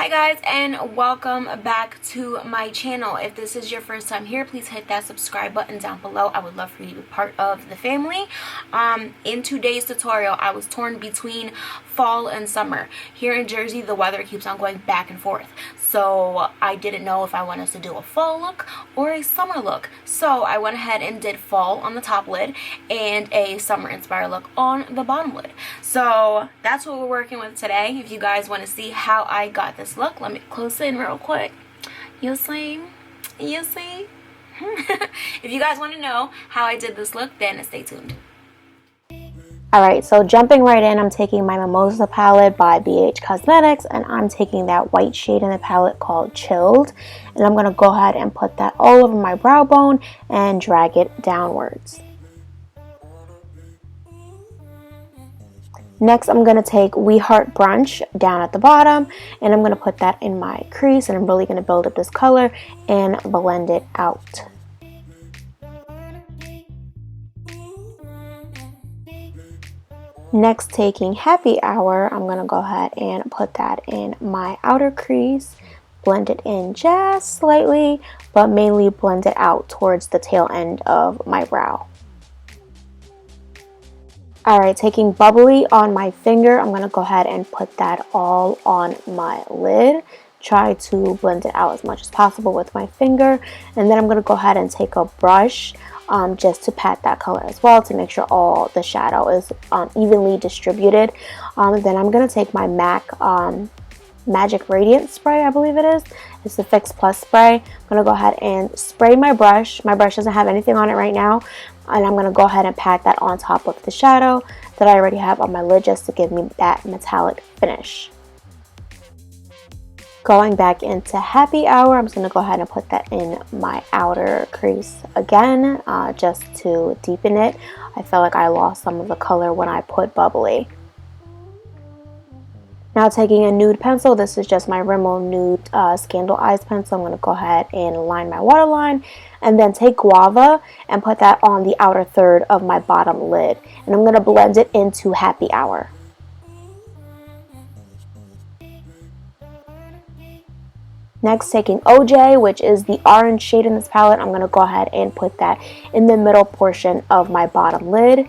Hi guys, and welcome back to my channel. If this is your first time here, please hit that subscribe button down below. I would love for you to be part of the family. In today's tutorial, I was torn between fall and summer. Here in Jersey, the weather keeps on going back and forth, so I didn't know if I wanted to do a fall look or a summer look. So I went ahead and did fall on the top lid and a summer inspired look on the bottom lid. So that's what we're working with today. If you guys want to see how I got this look, let me close in real quick. You'll see. If you guys want to know how I did this look, then stay tuned. Alright, so jumping right in, I'm taking my Mimosa palette by BH Cosmetics, and I'm taking that white shade in the palette called Chilled, and I'm going to go ahead and put that all over my brow bone and drag it downwards. Next, I'm going to take We Heart Brunch down at the bottom, and I'm going to put that in my crease, and I'm really going to build up this color and blend it out. Next, taking Happy Hour, I'm going to go ahead and put that in my outer crease, blend it in just slightly, but mainly blend it out towards the tail end of my brow. Alright, taking Bubbly on my finger, I'm going to go ahead and put that all on my lid. Try to blend it out as much as possible with my finger, and then I'm going to go ahead and take a brush just to pat that color as well to make sure all the shadow is evenly distributed. Then I'm going to take my MAC Magic Radiant spray, I believe it is. It's the Fix Plus spray. I'm going to go ahead and spray my brush. My brush doesn't have anything on it right now, and I'm going to go ahead and pat that on top of the shadow that I already have on my lid just to give me that metallic finish. Going back into Happy Hour, I'm just going to go ahead and put that in my outer crease again, just to deepen it. I felt like I lost some of the color when I put Bubbly. Now taking a nude pencil, this is just my Rimmel Nude Scandal Eyes pencil. I'm going to go ahead and line my waterline, and then take Guava and put that on the outer third of my bottom lid. And I'm going to blend it into Happy Hour. Next, taking OJ, which is the orange shade in this palette, I'm going to go ahead and put that in the middle portion of my bottom lid.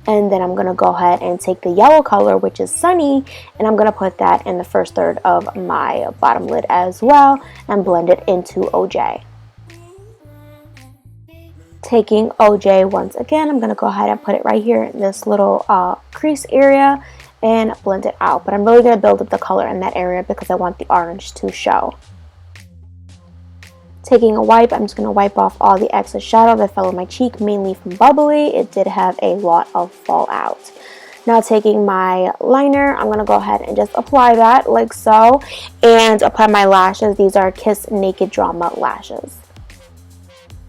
And then I'm going to go ahead and take the yellow color, which is Sunny, and I'm going to put that in the first third of my bottom lid as well and blend it into OJ. Taking OJ once again, I'm going to go ahead and put it right here in this little crease area and blend it out. But I'm really going to build up the color in that area because I want the orange to show. Taking a wipe, I'm just going to wipe off all the excess shadow that fell on my cheek, mainly from Bubbly. It did have a lot of fallout. Now taking my liner, I'm going to go ahead and just apply that like so, and apply my lashes. These are Kiss Naked Drama lashes.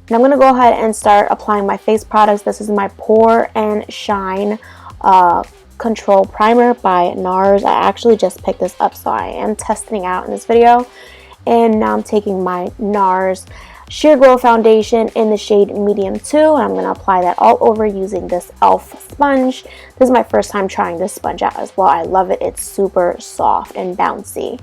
And I'm going to go ahead and start applying my face products. This is my Pore and Shine Control Primer by NARS. I actually just picked this up, so I am testing out in this video. And now I'm taking my NARS Sheer Glow Foundation in the shade Medium 2. And I'm going to apply that all over using this e.l.f. sponge. This is my first time trying this sponge out as well. I love it. It's super soft and bouncy.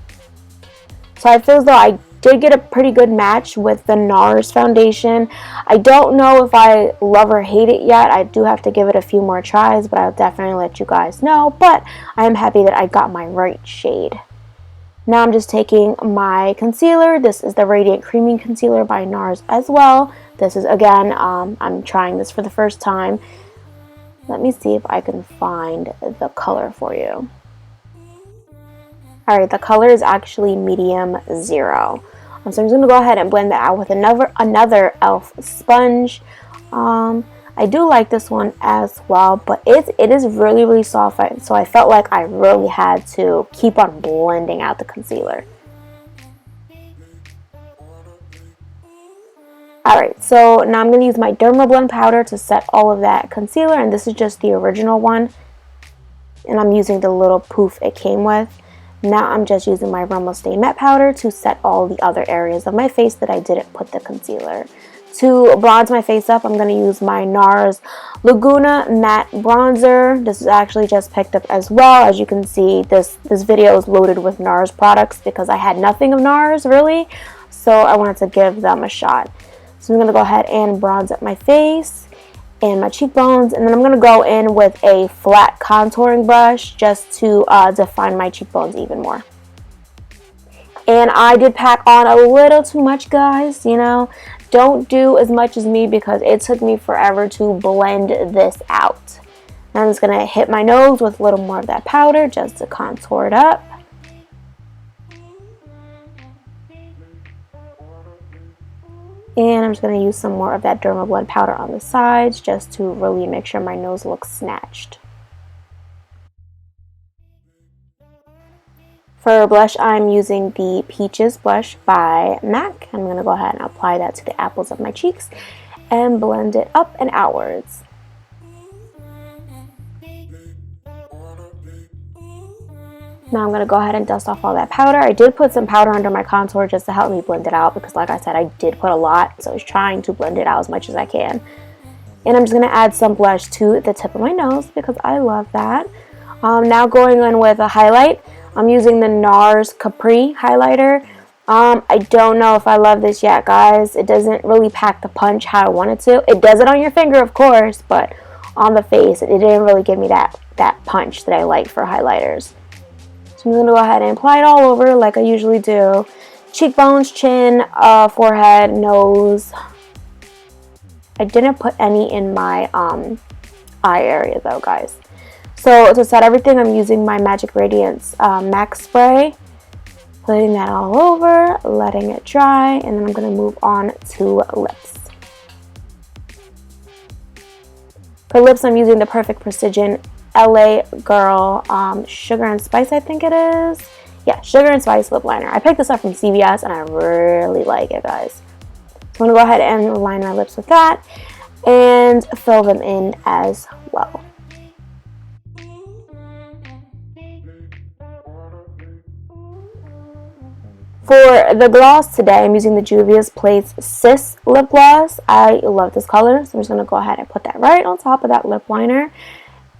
So I feel as though I did get a pretty good match with the NARS foundation. I don't know if I love or hate it yet. I do have to give it a few more tries, but I'll definitely let you guys know. But I am happy that I got my right shade. Now I'm just taking my concealer. This is the Radiant Creaming Concealer by NARS as well. This is, again, I'm trying this for the first time. Let me see if I can find the color for you. Alright, the color is actually Medium 0. So I'm just going to go ahead and blend that out with another e.l.f. sponge. I do like this one as well, but it is really, really soft, so I felt like I really had to keep on blending out the concealer. Alright, so now I'm going to use my Dermablend powder to set all of that concealer, and this is just the original one. And I'm using the little poof it came with. Now I'm just using my Rimmel Stay Matte powder to set all the other areas of my face that I didn't put the concealer. To bronze my face up, I'm going to use my NARS Laguna Matte Bronzer. This is actually just picked up as well. As you can see, this video is loaded with NARS products because I had nothing of NARS really. So I wanted to give them a shot. So I'm going to go ahead and bronze up my face and my cheekbones. And then I'm going to go in with a flat contouring brush just to define my cheekbones even more. And I did pack on a little too much, guys, you know. Don't do as much as me because it took me forever to blend this out. Now I'm just going to hit my nose with a little more of that powder just to contour it up. And I'm just going to use some more of that Dermablend powder on the sides just to really make sure my nose looks snatched. For blush, I'm using the Peaches blush by MAC. I'm going to go ahead and apply that to the apples of my cheeks and blend it up and outwards. Now I'm going to go ahead and dust off all that powder. I did put some powder under my contour just to help me blend it out because, like I said, I did put a lot. So I was trying to blend it out as much as I can. And I'm just going to add some blush to the tip of my nose because I love that. Now going in with a highlight. I'm using the NARS Capri highlighter. I don't know if I love this yet, guys. It doesn't really pack the punch how I want it to. It does it on your finger, of course, but on the face, it didn't really give me that punch that I like for highlighters. So I'm going to go ahead and apply it all over like I usually do. Cheekbones, chin, forehead, nose. I didn't put any in my eye area though, guys. So to set everything, I'm using my Magic Radiance MAC spray. Putting that all over, letting it dry, and then I'm going to move on to lips. For lips, I'm using the Perfect Precision LA Girl Sugar and Spice, I think it is. Yeah, Sugar and Spice lip liner. I picked this up from CVS and I really like it, guys. So I'm going to go ahead and line my lips with that and fill them in as well. For the gloss today, I'm using the Juvia's Place Sis Lip Gloss. I love this color, so I'm just going to go ahead and put that right on top of that lip liner.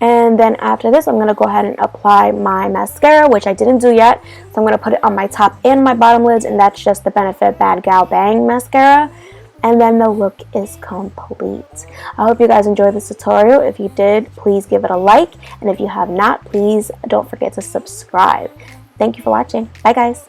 And then after this, I'm going to go ahead and apply my mascara, which I didn't do yet. So I'm going to put it on my top and my bottom lids, and that's just the Benefit Bad Gal Bang mascara. And then the look is complete. I hope you guys enjoyed this tutorial. If you did, please give it a like. And if you have not, please don't forget to subscribe. Thank you for watching. Bye, guys.